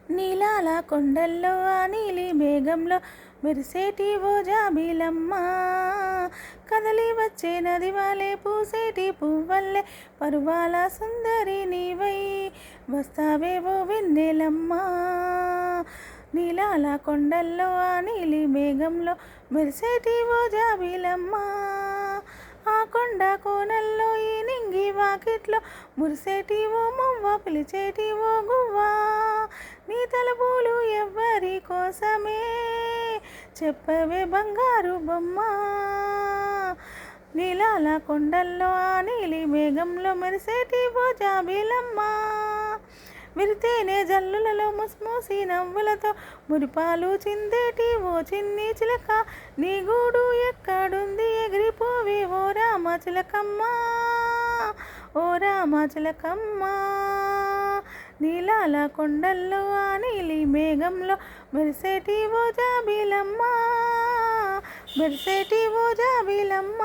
నీలాల కొండల్లో ఆ నీలి మేఘంలో మెరిసేటి ఓ జాబిలమ్మ, కదలి వచ్చే నది వాలే పూసేటి పువ్వల్లే పరువాల సుందరి నీవై వస్తావేవో వెన్నెలమ్మ. నీలాల కొండల్లో ఆ నీలి మేఘంలో మెరిసేటి ఓ జాబిలమ్మ, ఆ కొండ కోనల్లో ఈ నింగి వాకిట్లో మురిసేటి ఓ మువ్వ పిలిచేటి ఓ గువ్వా, నీ తలపులు ఎవ్వరి కోసమే చెప్పవే బంగారు బొమ్మ. నీలాల కొండల్లో ఆ నీలి మేఘంలో మెరిసేటి ఓ జాబిలమ్మ, విరితేనే జల్లులలో ముస్మూసి నవ్వులతో మురిపాలు చిందేటి ఓ చిన్ని చిలక, నీ గూడు ఎక్కడుంది ఎగిరిపోవే ఓ రామ చిలకమ్మ, ఓ రామ చిలకమ్మ. నీలాల కొండల్లో ఆ నీలి మేఘంలో మెరిసేటి ఓ జాబిలమ్మ, మెరిసేటి ఓ జాబిలమ్మ.